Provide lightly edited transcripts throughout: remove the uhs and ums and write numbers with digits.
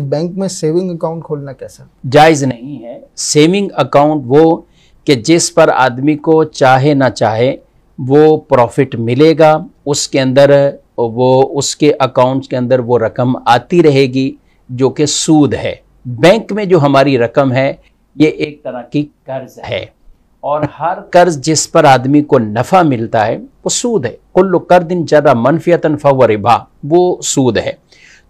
Bank में saving account खोलना कैसा जायज़ नहीं है। सेविंग अकाउंट वो कि जिस पर आदमी को चाहे ना चाहे वो प्रॉफिट मिलेगा, उसके अंदर वो उसके अकाउंट्स के अंदर वो रकम आती रहेगी जो कि सूद है। बैंक में जो हमारी रकम है ये एक तरह की कर्ज है, और हर कर्ज जिस पर आदमी को नफ़ा मिलता है वो सूद है। कुल्लु कर्दिन जरा मनफियतन फहुव रिबा, वो सूद है।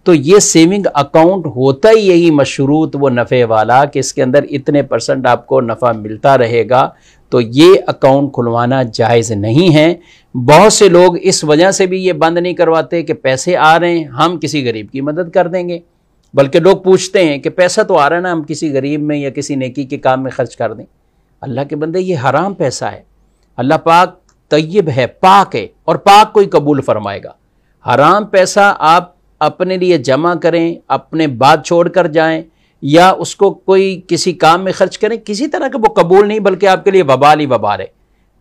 तो ये सेविंग अकाउंट होता ही यही मशरूत वो नफ़े वाला कि इसके अंदर इतने % आपको नफ़ा मिलता रहेगा, तो ये अकाउंट खुलवाना जायज़ नहीं है। बहुत से लोग इस वजह से भी ये बंद नहीं करवाते कि पैसे आ रहे हैं हम किसी गरीब की मदद कर देंगे, बल्कि लोग पूछते हैं कि पैसा तो आ रहा है ना, हम किसी गरीब में या किसी नेकी के काम में खर्च कर दें। अल्लाह के बंदे, ये हराम पैसा है। अल्लाह पाक तय्यब है, पाक है, और पाक कोई कबूल फरमाएगा। हराम पैसा आप अपने लिए जमा करें, अपने बात छोड़ कर जाएं, या उसको कोई किसी काम में खर्च करें, किसी तरह का वो कबूल नहीं, बल्कि आपके लिए वबाल ही वबाल है।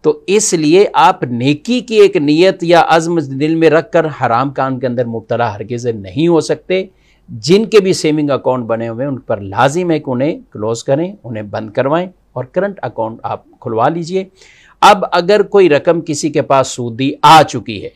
तो इसलिए आप नेकी की एक नीयत या अज़्म दिल में रख कर हराम काम के अंदर मुब्तला हरगिज़ नहीं हो सकते। जिनके भी सेविंग अकाउंट बने हुए हैं उन पर लाजिम है कि उन्हें क्लोज़ करें, उन्हें बंद करवाएं और करंट अकाउंट आप खुलवा लीजिए। अब अगर कोई रकम किसी के पास सूदी आ चुकी है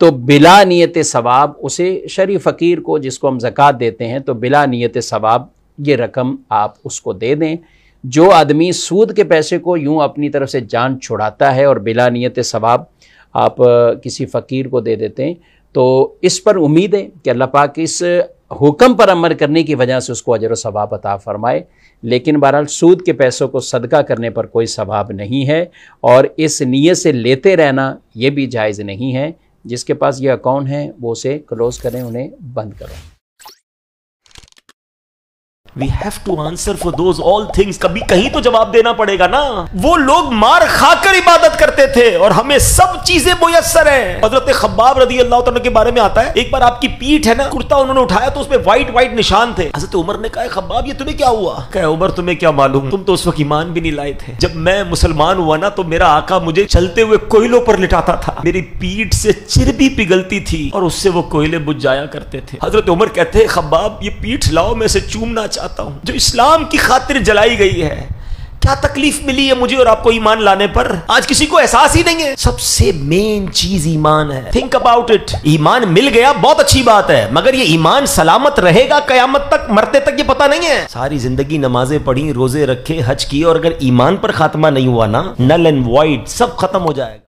तो बिला नियत सवाब उसे शरीफ फ़कीर को, जिसको हम ज़कात देते हैं, तो बिला नियत सवाब ये रकम आप उसको दे दें। जो आदमी सूद के पैसे को यूं अपनी तरफ से जान छुड़ाता है और बिला नियत सवाब आप किसी फ़कीर को दे देते हैं, तो इस पर उम्मीद है कि अल्लाह पाक इस हुक्म पर अमल करने की वजह से उसको अजर व सवाब अता फरमाए। लेकिन बहरहाल सूद के पैसों को सदका करने पर कोई सवाब नहीं है, और इस नीयत से लेते रहना ये भी जायज़ नहीं है। जिसके पास ये अकाउंट है वो उसे क्लोज़ करें, उन्हें बंद करें। We have to answer for those all things. कभी कहीं तो जवाब देना पड़ेगा ना। वो लोग मार खाकर इबादत करते थे और हमें सब चीजें मुयस्सर हैं। हजरत खब्बाब रदी अल्लाह तआला के बारे में आता है, एक बार आपकी पीठ है ना, कुर्ता उन्होंने उठाया तो उसमें वाइट निशान थे। हजरत उमर ने कहा, खब्बाब ये तुम्हें क्या हुआ? कहा, उमर तुम्हें क्या मालूम, तुम तो उस वक्त ईमान भी नहीं लाए थे। जब मैं मुसलमान हुआ ना तो मेरा आका मुझे चलते हुए कोयलों पर लिटाता था, मेरी पीठ से चिरबी पिघलती थी और उससे वो कोयले बुझ जाया करते थे। हजरत उमर कहते हैं, खब्बाब ये पीठ लाओ, मैं इसे चूमना चाहता हूं जो इस्लाम की खातिर जलाई गई है। क्या तकलीफ मिली है मुझे और आपको ईमान लाने पर? आज किसी को एहसास ही नहीं है। सबसे मेन चीज ईमान है। Think about it. ईमान मिल गया बहुत अच्छी बात है, मगर ये ईमान सलामत रहेगा कयामत तक, मरते तक ये पता नहीं है। सारी जिंदगी नमाजें पढ़ी, रोजे रखे, हज किए, और अगर ईमान पर खात्मा नहीं हुआ ना, नल एंड वॉइड सब खत्म हो जाएगा।